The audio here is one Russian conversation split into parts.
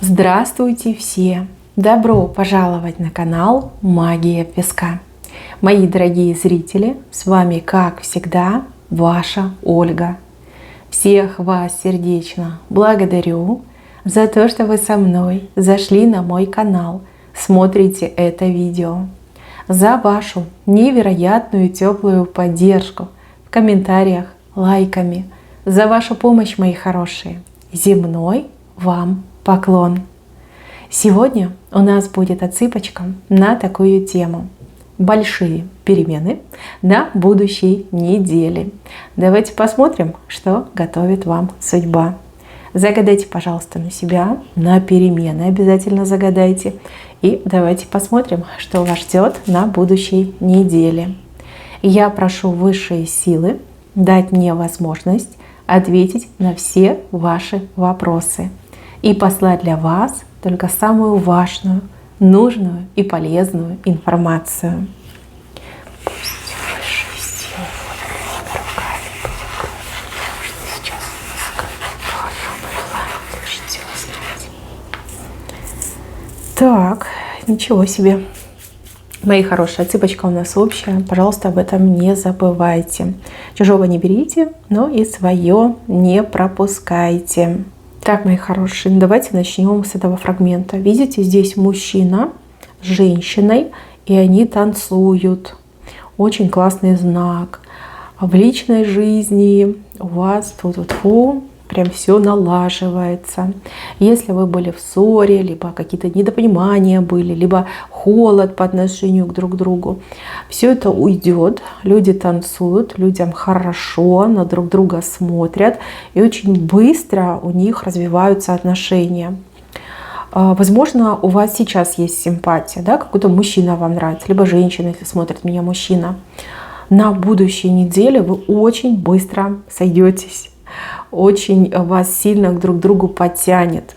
Здравствуйте все! Добро пожаловать на канал Магия Песка. Мои дорогие зрители, с вами, как всегда, ваша Ольга. Всех вас сердечно благодарю за то, что вы со мной зашли на мой канал, смотрите это видео, за вашу невероятную теплую поддержку в комментариях, лайками, за вашу помощь, мои хорошие. Земной вам поклон! Сегодня у нас будет отсыпочка на такую тему. Большие перемены на будущей неделе. Давайте посмотрим, что готовит вам судьба. Загадайте, пожалуйста, на себя, на перемены обязательно загадайте. И давайте посмотрим, что вас ждет на будущей неделе. Я прошу высшие силы дать мне возможность ответить на все ваши вопросы и послать для вас только самую важную, нужную и полезную информацию. Пусть высшие силы моими руками потому что сейчас Так, ничего себе. Мои хорошие, отсыпочка у нас общая. Пожалуйста, об этом не забывайте. Чужого не берите, но и свое не пропускайте. Так, мои хорошие, давайте начнем с этого фрагмента. Видите, здесь мужчина с женщиной, и они танцуют. Очень классный знак. В личной жизни у вас тут прям все налаживается. Если вы были в ссоре, либо какие-то недопонимания были, либо холод по отношению друг к другу, все это уйдет. Люди танцуют, людям хорошо, на друг друга смотрят, и очень быстро у них развиваются отношения. Возможно, у вас сейчас есть симпатия, да? Какой-то мужчина вам нравится, либо женщина, если смотрит меня мужчина. На будущей неделе вы очень быстро сойдетесь. Очень вас сильно друг к другу потянет.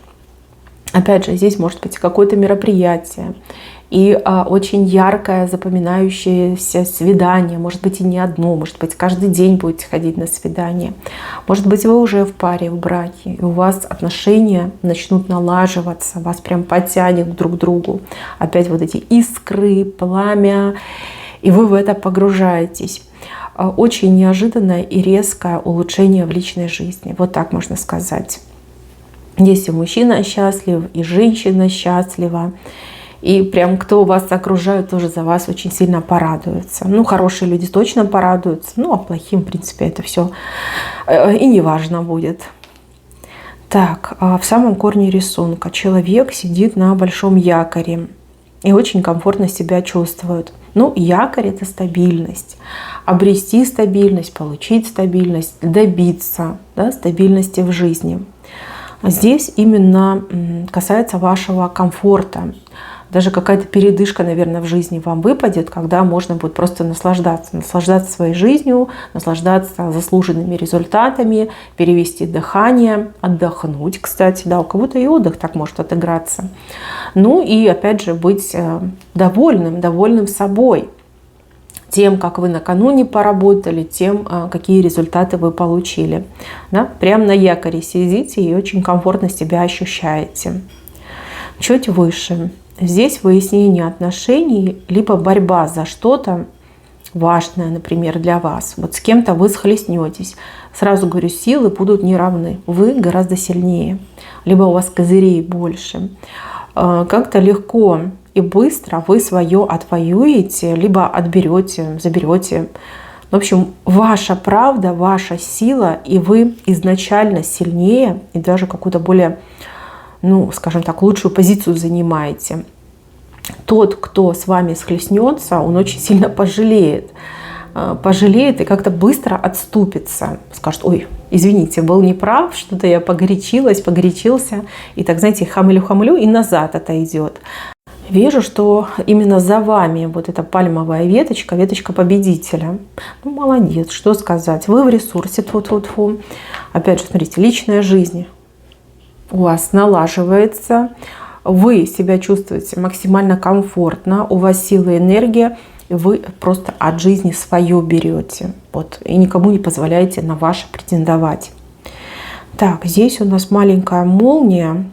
Опять же, здесь может быть какое-то мероприятие и очень яркое, запоминающееся свидание. Может быть и не одно, может быть каждый день будете ходить на свидание. Может быть вы уже в паре, в браке, и у вас отношения начнут налаживаться, вас прям потянет друг к другу. Опять вот эти искры, пламя, и вы в это погружаетесь. Очень неожиданное и резкое улучшение в личной жизни. Вот так можно сказать. Если мужчина счастлив, и женщина счастлива, и прям кто вас окружает, тоже за вас очень сильно порадуется. Ну, хорошие люди точно порадуются, ну, а плохим, в принципе, это все и не важно будет. Так, в самом корне рисунка человек сидит на большом якоре и очень комфортно себя чувствует. Ну, якорь — это стабильность. Обрести стабильность, получить стабильность, добиться, да, стабильности в жизни. Здесь именно касается вашего комфорта. Даже какая-то передышка, наверное, в жизни вам выпадет, когда можно будет просто наслаждаться своей жизнью, наслаждаться заслуженными результатами, перевести дыхание, отдохнуть, кстати, да, у кого-то и отдых так может отыграться. Ну и опять же быть довольным собой, тем, как вы накануне поработали, тем, какие результаты вы получили. Да? Прямо на якоре сидите и очень комфортно себя ощущаете. Чуть выше. Здесь выяснение отношений, либо борьба за что-то важное, например, для вас. Вот с кем-то вы схлестнетесь. Сразу говорю, силы будут неравны. Вы гораздо сильнее. Либо у вас козырей больше. Как-то легко и быстро вы свое отвоюете, либо отберете, заберете. В общем, ваша правда, ваша сила, и вы изначально сильнее, и даже какую-то более, ну, скажем так, лучшую позицию занимаете. Тот, кто с вами схлестнется, он очень сильно пожалеет и как-то быстро отступится. Скажет: ой, извините, был неправ, что-то я погорячился. И так, знаете, хамлю и назад отойдет. Вижу, что именно за вами вот эта пальмовая веточка, веточка победителя. Ну, молодец, что сказать. Вы в ресурсе, тьфу-тьфу-тьфу. Опять же, смотрите, личная жизнь у вас налаживается. Вы себя чувствуете максимально комфортно. У вас сила и энергия. Вы просто от жизни свое берете. Вот, и никому не позволяете на ваше претендовать. Так, здесь у нас маленькая молния.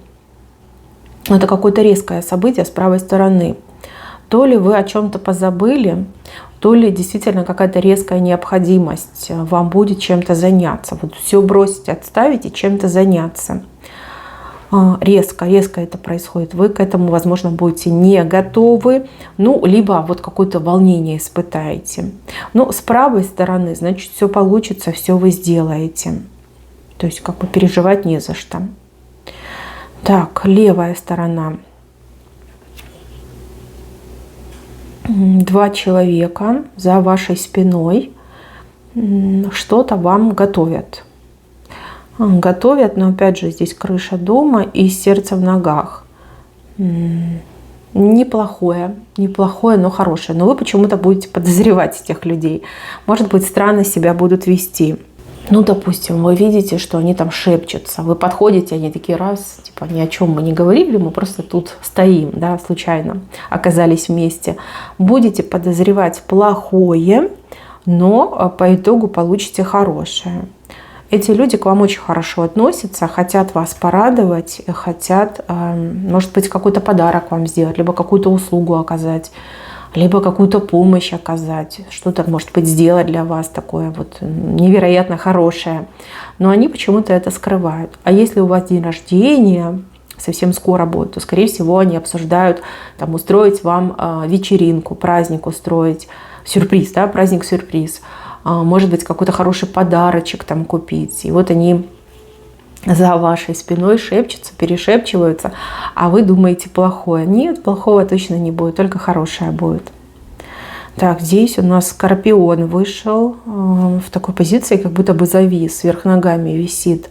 Это какое-то резкое событие с правой стороны. То ли вы о чем-то позабыли, то ли действительно какая-то резкая необходимость вам будет чем-то заняться. Вот все бросить, отставить и чем-то заняться. Резко это происходит. Вы к этому, возможно, будете не готовы, ну, либо вот какое-то волнение испытаете. Но с правой стороны, значит, все получится, все вы сделаете. То есть как бы переживать не за что. Так, левая сторона. 2 человека за вашей спиной что-то вам готовят. Готовят, но опять же здесь крыша дома и сердце в ногах. Неплохое, но хорошее. Но вы почему-то будете подозревать этих людей. Может быть, странно себя будут вести. Ну, допустим, вы видите, что они там шепчутся. Вы подходите, они такие раз, типа, ни о чем мы не говорили, мы просто тут стоим, да, случайно оказались вместе. Будете подозревать плохое, но по итогу получите хорошее. Эти люди к вам очень хорошо относятся, хотят вас порадовать, хотят, может быть, какой-то подарок вам сделать, либо какую-то услугу оказать, либо какую-то помощь оказать, что-то, может быть, сделать для вас такое вот невероятно хорошее. Но они почему-то это скрывают. А если у вас день рождения, совсем скоро будет, то, скорее всего, они обсуждают там, устроить вам вечеринку, праздник устроить, сюрприз, да, праздник-сюрприз. Может быть, какой-то хороший подарочек там купить. И вот они за вашей спиной шепчутся, перешепчиваются, а вы думаете плохое. Нет, плохого точно не будет, только хорошее будет. Так, здесь у нас Скорпион вышел в такой позиции, как будто бы завис, вверх ногами висит.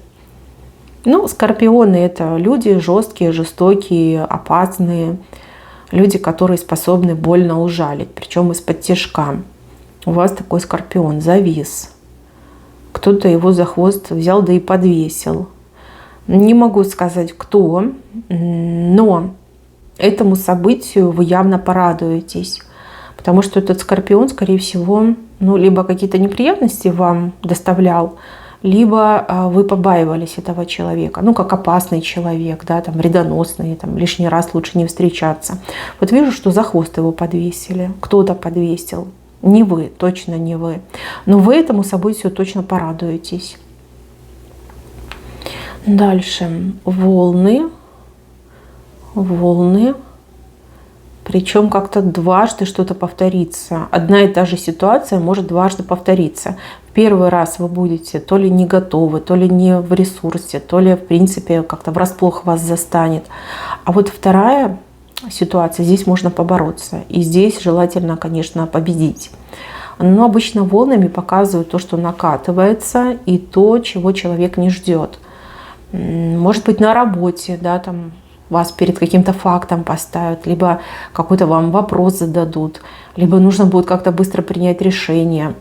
Ну, Скорпионы — это люди жесткие, жестокие, опасные. Люди, которые способны больно ужалить, причем из-под тишка. У вас такой Скорпион завис. Кто-то его за хвост взял, да и подвесил. Не могу сказать, кто, но этому событию вы явно порадуетесь. Потому что этот Скорпион, скорее всего, ну, либо какие-то неприятности вам доставлял, либо вы побаивались этого человека. Ну, как опасный человек, да, там, вредоносный, там, лишний раз лучше не встречаться. Вот вижу, что за хвост его подвесили, кто-то подвесил. Не вы, точно не вы. Но вы этому событию точно порадуетесь. Дальше. Волны. Причем как-то дважды что-то повторится. Одна и та же ситуация может дважды повториться. В первый раз вы будете то ли не готовы, то ли не в ресурсе, то ли, в принципе, как-то врасплох вас застанет. А вот вторая ситуация, здесь можно побороться. И здесь желательно, конечно, победить. Но обычно волнами показывают то, что накатывается, и то, чего человек не ждет. Может быть, на работе, да, там вас перед каким-то фактом поставят, либо какой-то вам вопрос зададут, либо нужно будет как-то быстро принять решение.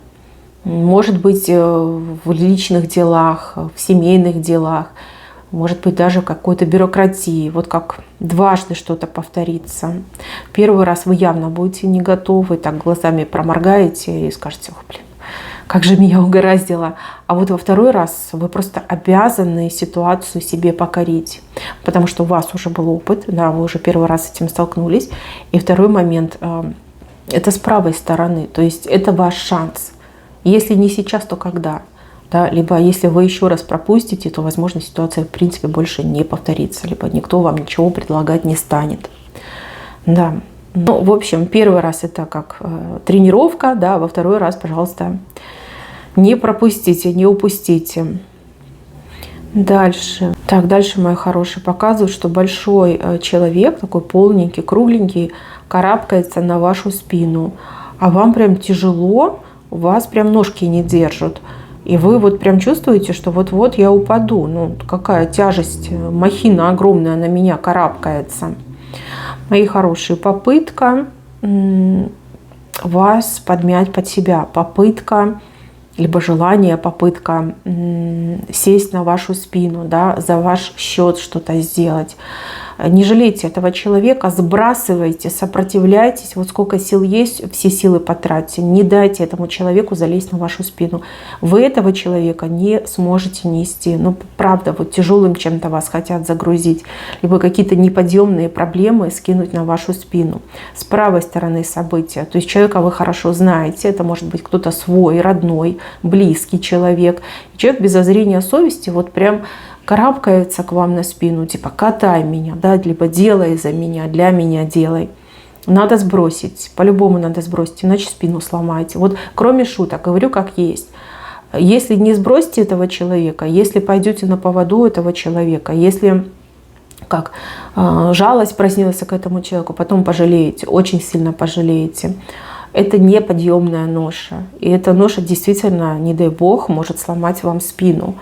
Может быть, в личных делах, в семейных делах, может быть, даже какой-то бюрократии. Вот как дважды что-то повторится. Первый раз вы явно будете не готовы, так глазами проморгаете и скажете: ох, блин, как же меня угораздило. А вот во второй раз вы просто обязаны ситуацию себе покорить. Потому что у вас уже был опыт, да, вы уже первый раз с этим столкнулись. И второй момент – это с правой стороны. То есть это ваш шанс. Если не сейчас, то когда? Да? Либо если вы еще раз пропустите, то, возможно, ситуация в принципе больше не повторится. Либо никто вам ничего предлагать не станет. Да. Ну, в общем, первый раз это как тренировка, да, во второй раз, пожалуйста, не пропустите, не упустите. Дальше. Так, дальше, мои хорошие, показывают, что большой человек, такой полненький, кругленький, карабкается на вашу спину. А вам прям тяжело, у вас прям ножки не держат. И вы вот прям чувствуете, что вот-вот я упаду. Ну, какая тяжесть, махина огромная на меня карабкается. Мои хорошие, попытка вас подмять под себя. Попытка, либо желание, попытка сесть на вашу спину, да, за ваш счет что-то сделать. Не жалейте этого человека, сбрасывайте, сопротивляйтесь. Вот сколько сил есть, все силы потратьте. Не дайте этому человеку залезть на вашу спину. Вы этого человека не сможете нести. Ну, правда, вот тяжелым чем-то вас хотят загрузить. Либо какие-то неподъемные проблемы скинуть на вашу спину. С правой стороны события. То есть человека вы хорошо знаете. Это может быть кто-то свой, родной, близкий человек. И человек без зазрения совести вот прям карабкается к вам на спину, типа катай меня, да, либо делай за меня, для меня делай. Надо сбросить, по-любому надо сбросить, иначе спину сломаете. Вот кроме шуток, говорю как есть. Если не сбросите этого человека, если пойдете на поводу этого человека, если как жалость проснется к этому человеку, потом пожалеете, очень сильно пожалеете. Это не подъемная ноша. И эта ноша действительно, не дай бог, может сломать вам спину.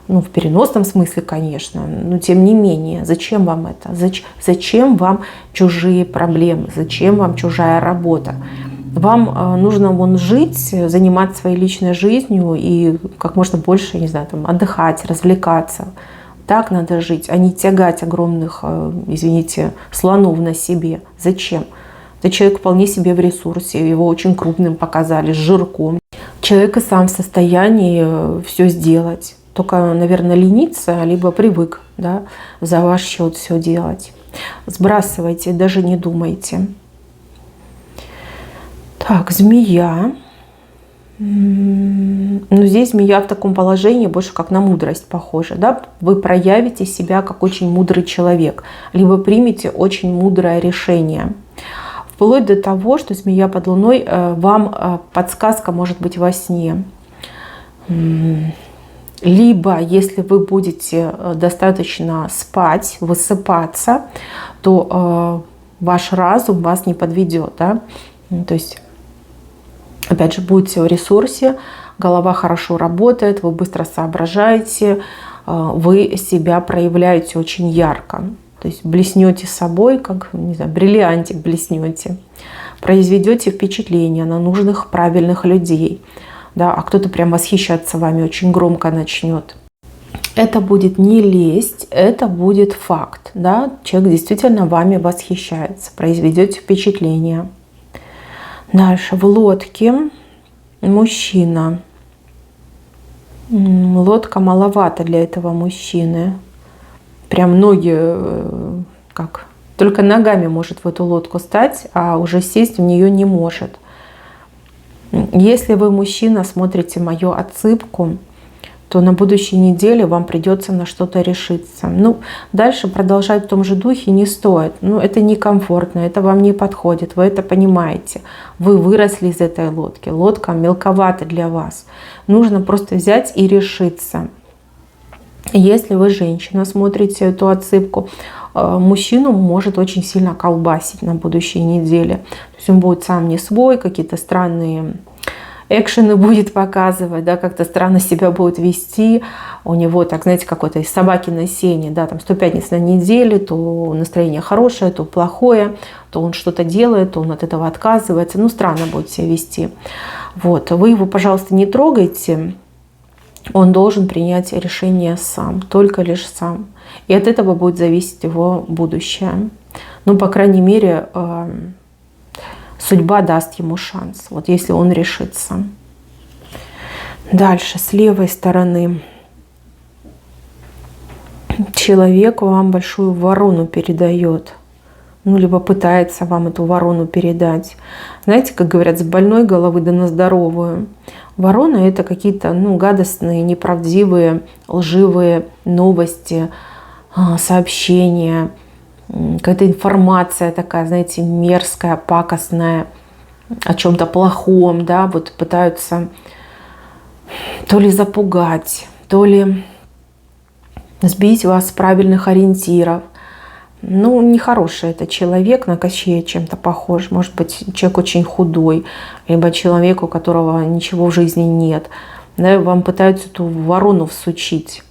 Ну, в переносном смысле, конечно, но тем не менее, зачем вам это? Зачем вам чужие проблемы? Зачем вам чужая работа? Вам нужно жить, заниматься своей личной жизнью и как можно больше, не знаю, там, отдыхать, развлекаться. Так надо жить, а не тягать огромных, извините, слонов на себе. Зачем? Да человек вполне себе в ресурсе, его очень крупным показали, с жирком. Человек и сам в состоянии все сделать. Только, наверное, лениться, либо привык, да, за ваш счет все делать. Сбрасывайте, даже не думайте. Так, змея. Ну, здесь змея в таком положении больше как на мудрость похожа. Да? Вы проявите себя как очень мудрый человек, либо примете очень мудрое решение. Вплоть до того, что змея под луной, вам подсказка может быть во сне. Либо, если вы будете достаточно спать, высыпаться, то ваш разум вас не подведет. Да? То есть, опять же, будете в ресурсе, голова хорошо работает, вы быстро соображаете, вы себя проявляете очень ярко. То есть блеснете собой, как, не знаю, бриллиантик блеснете. Произведете впечатление на нужных, правильных людей. Да, а кто-то прям восхищаться вами очень громко начнет. Это будет не лесть, это будет факт. Да? Человек действительно вами восхищается, произведете впечатление. Дальше в лодке мужчина. Лодка маловато для этого мужчины. Прям ноги, как, только ногами может в эту лодку стать, а уже сесть в нее не может. Если вы, мужчина, смотрите мою отсыпку, то на будущей неделе вам придется на что-то решиться. Ну, дальше продолжать в том же духе не стоит. Ну, это некомфортно, это вам не подходит, вы это понимаете. Вы выросли из этой лодки. Лодка мелковата для вас. Нужно просто взять и решиться. Если вы, женщина, смотрите эту отсыпку, мужчину может очень сильно колбасить на будущей неделе. То есть он будет сам не свой, какие-то странные экшены будет показывать, да, как-то странно себя будет вести. У него, так, знаете, какой-то из собаки на сене, да, там 100 пятниц на неделе, то настроение хорошее, то плохое, то он что-то делает, то он от этого отказывается. Ну, странно будет себя вести. Вот. Вы его, пожалуйста, не трогайте. Он должен принять решение сам, только лишь сам. И от этого будет зависеть его будущее. Ну, по крайней мере, судьба даст ему шанс, вот если он решится. Дальше, с левой стороны. Человек вам большую ворону передает. Ну, либо пытается вам эту ворону передать. Знаете, как говорят, с больной головы да на здоровую. Ворона – это какие-то, ну, гадостные, неправдивые, лживые новости, сообщения, какая-то информация такая, знаете, мерзкая, пакостная, о чем-то плохом, да, вот пытаются то ли запугать, то ли сбить вас с правильных ориентиров. Ну, нехороший это человек, на Кощея чем-то похож. Может быть, человек очень худой, либо человек, у которого ничего в жизни нет. Да, вам пытаются эту ворону всучить.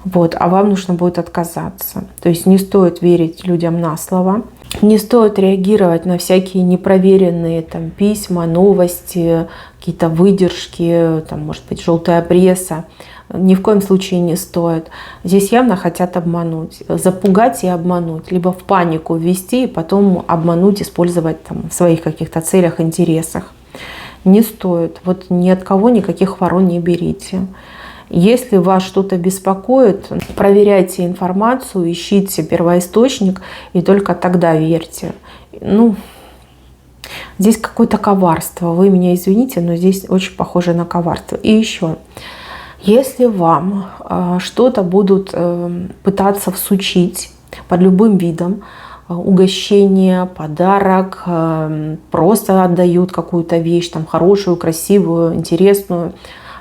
Вот, а вам нужно будет отказаться. То есть не стоит верить людям на слово. Не стоит реагировать на всякие непроверенные там, письма, новости, какие-то выдержки, там, может быть, желтая пресса. Ни в коем случае не стоит. Здесь явно хотят обмануть, запугать и обмануть, либо в панику ввести и потом обмануть, использовать там в своих каких-то целях, интересах. Не стоит. Вот ни от кого никаких ворон не берите. Если вас что-то беспокоит, проверяйте информацию, ищите первоисточник и только тогда верьте. Здесь какое-то коварство. Вы меня извините, но здесь очень похоже на коварство. И еще, если вам что-то будут пытаться всучить под любым видом, угощение, подарок, просто отдают какую-то вещь, там, хорошую, красивую, интересную,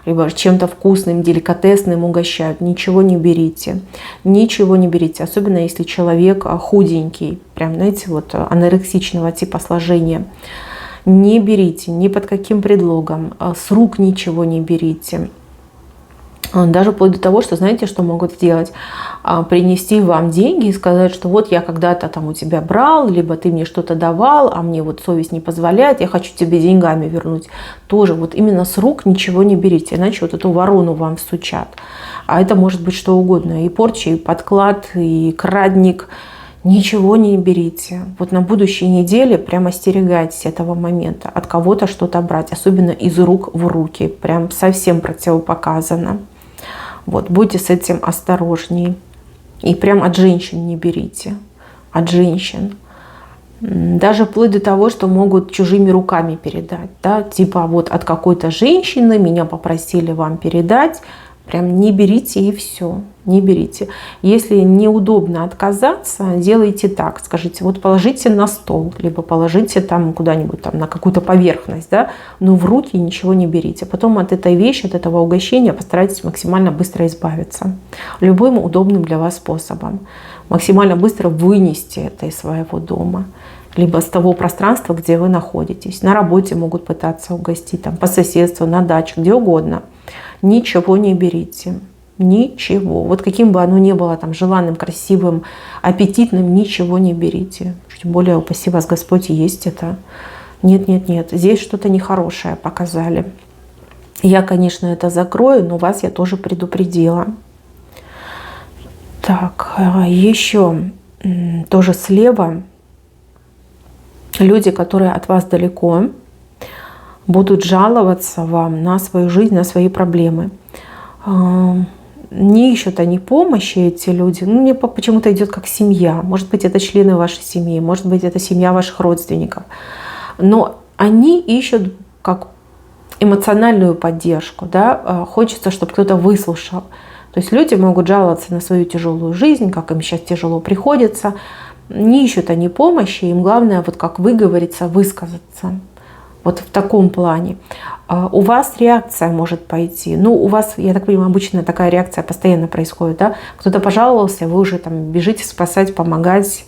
либо чем-то вкусным, деликатесным угощают, ничего не берите. Ничего не берите, особенно если человек худенький, прям, знаете, вот анорексичного типа сложения. Не берите, ни под каким предлогом, с рук ничего не берите. Даже вплоть до того, что знаете, что могут сделать? Принести вам деньги и сказать, что вот я когда-то там у тебя брал, либо ты мне что-то давал, а мне вот совесть не позволяет, я хочу тебе деньгами вернуть. Тоже вот именно с рук ничего не берите, иначе вот эту ворону вам всучат. А это может быть что угодно, и порча, и подклад, и крадник. Ничего не берите. Вот на будущей неделе прям остерегайтесь этого момента. От кого-то что-то брать, особенно из рук в руки. Прям совсем противопоказано. Вот, будьте с этим осторожней. И прям от женщин не берите. От женщин. Даже вплоть до того, что могут чужими руками передать. Да? Типа вот от какой-то женщины меня попросили вам передать. Прям не берите и все. Не берите. Если неудобно отказаться, делайте так. Скажите, вот положите на стол, либо положите там куда-нибудь там на какую-то поверхность, да, но в руки ничего не берите. Потом от этой вещи, от этого угощения постарайтесь максимально быстро избавиться. Любым удобным для вас способом. Максимально быстро вынести это из своего дома. Либо с того пространства, где вы находитесь. На работе могут пытаться угостить, там, по соседству, на даче, где угодно. Ничего не берите. Ничего. Вот каким бы оно ни было там желанным, красивым, аппетитным, ничего не берите. Тем более, упаси вас Господь, есть это. Нет, нет, нет. Здесь что-то нехорошее показали. Я, конечно, это закрою, но вас я тоже предупредила. Так, еще тоже слева люди, которые от вас далеко, будут жаловаться вам на свою жизнь, на свои проблемы. Не ищут они помощи, эти люди. Мне почему-то идет как семья. Может быть, это члены вашей семьи, может быть, это семья ваших родственников. Но они ищут как эмоциональную поддержку. Да? Хочется, чтобы кто-то выслушал. То есть люди могут жаловаться на свою тяжелую жизнь, как им сейчас тяжело приходится. Не ищут они помощи, им главное, вот как выговориться, высказаться. Вот в таком плане. У вас реакция может пойти. У вас, я так понимаю, обычно такая реакция постоянно происходит. Да? Кто-то пожаловался, вы уже там бежите спасать, помогать,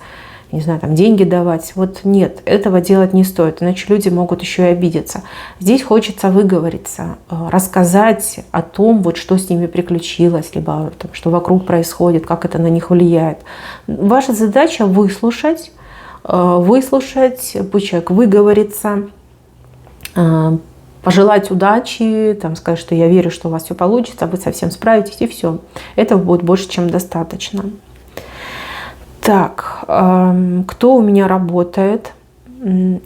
не знаю, там деньги давать. Вот нет, этого делать не стоит, иначе люди могут еще и обидеться. Здесь хочется выговориться, рассказать о том, вот, что с ними приключилось, либо там, что вокруг происходит, как это на них влияет. Ваша задача выслушать, пусть человек выговорится, пожелать удачи, там, сказать, что я верю, что у вас все получится, вы совсем справитесь, и все. Этого будет больше, чем достаточно. Так, кто у меня работает?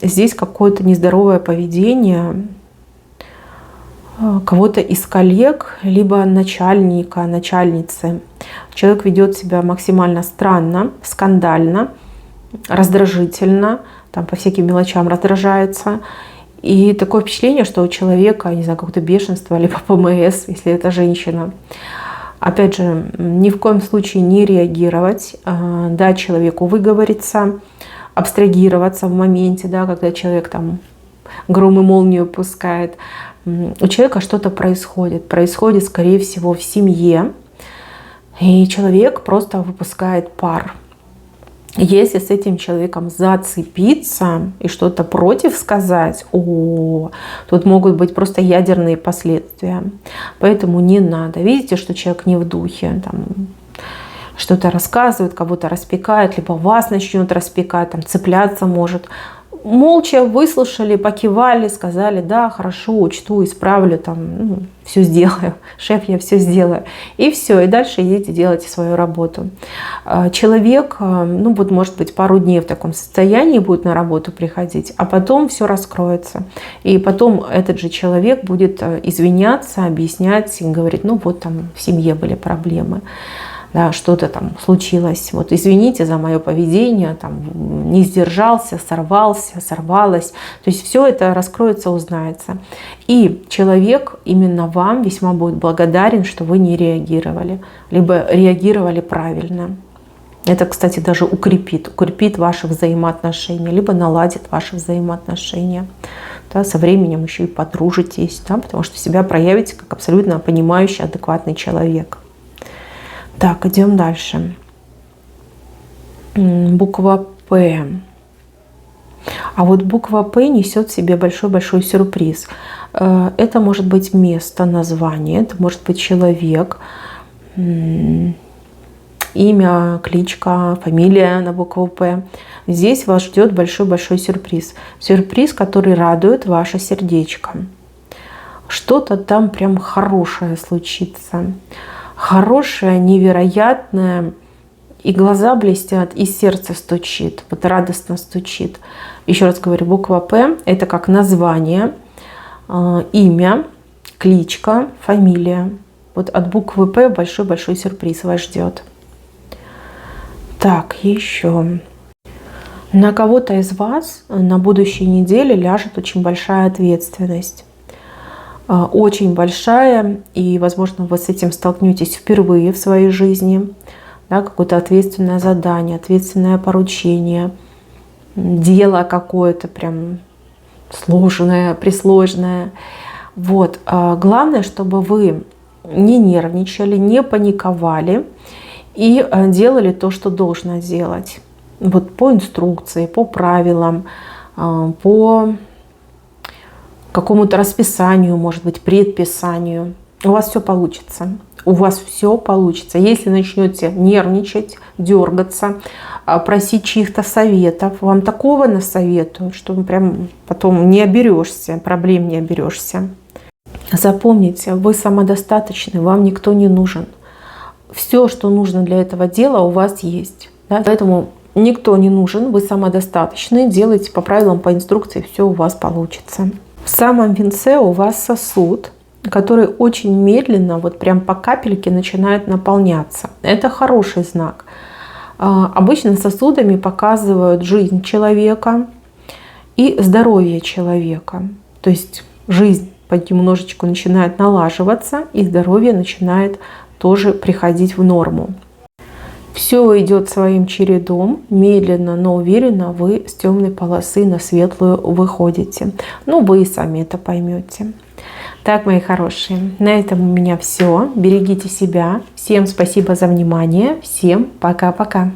Здесь какое-то нездоровое поведение кого-то из коллег, либо начальника, начальницы. Человек ведет себя максимально странно, скандально, раздражительно, там по всяким мелочам раздражается. И такое впечатление, что у человека, не знаю, какое-то бешенство, либо ПМС, если это женщина. Опять же, ни в коем случае не реагировать, дать человеку выговориться, абстрагироваться в моменте, да, когда человек там гром и молнию пускает. У человека что-то происходит. Происходит, скорее всего, в семье. И человек просто выпускает пар. Если с этим человеком зацепиться и что-то против сказать, тут могут быть просто ядерные последствия. Поэтому не надо. Видите, что человек не в духе, там, что-то рассказывает, кого-то распекает, либо вас начнет распекать, там, цепляться может. молча выслушали, покивали, сказали: да, хорошо, учту, исправлю, там, все сделаю, шеф, я все сделаю. И все, и дальше идите, делайте свою работу. Человек, вот, может быть, пару дней в таком состоянии будет на работу приходить, а потом все раскроется. И потом этот же человек будет извиняться, объяснять, и говорить: вот там в семье были проблемы. Да, что-то там случилось, вот извините за мое поведение, там, не сдержался, сорвался, сорвалась. То есть все это раскроется, узнается. И человек именно вам весьма будет благодарен, что вы не реагировали, либо реагировали правильно. Это, кстати, даже укрепит ваши взаимоотношения, либо наладит ваши взаимоотношения. Да, со временем еще и подружитесь, да, потому что себя проявите как абсолютно понимающий, адекватный человек. Так, идем дальше. Буква П. А вот буква П несет в себе большой-большой сюрприз. Это может быть место, название, это может быть человек, имя, кличка, фамилия на букву П. Здесь вас ждет большой-большой сюрприз. Сюрприз, который радует ваше сердечко. Что-то там прям хорошее случится. Хорошее, невероятное, и глаза блестят, и сердце стучит, вот радостно стучит. Еще раз говорю, буква П – это как название, имя, кличка, фамилия. Вот от буквы П большой-большой сюрприз вас ждет. Так, еще. На кого-то из вас на будущей неделе ляжет очень большая ответственность. Очень большая, и, возможно, вы с этим столкнетесь впервые в своей жизни. Да, какое-то ответственное задание, ответственное поручение, дело какое-то прям сложное, пресложное. Вот. Главное, чтобы вы не нервничали, не паниковали и делали то, что должно делать. Вот по инструкции, по правилам, по какому-то расписанию, может быть, предписанию. У вас все получится. У вас все получится. Если начнете нервничать, дергаться, просить чьих-то советов, вам такого насоветуют, что прям потом не оберешься, проблем не оберешься. Запомните, вы самодостаточны, вам никто не нужен. Все, что нужно для этого дела, у вас есть. Да? Поэтому никто не нужен, вы самодостаточны, делайте по правилам, по инструкции, все у вас получится. В самом венце у вас сосуд, который очень медленно, вот прям по капельке начинает наполняться. Это хороший знак. Обычно сосудами показывают жизнь человека и здоровье человека. То есть жизнь понемножечку начинает налаживаться, и здоровье начинает тоже приходить в норму. Все идет своим чередом, медленно, но уверенно вы с темной полосы на светлую выходите. Вы и сами это поймете. Так, мои хорошие, на этом у меня все. Берегите себя. Всем спасибо за внимание. Всем пока-пока.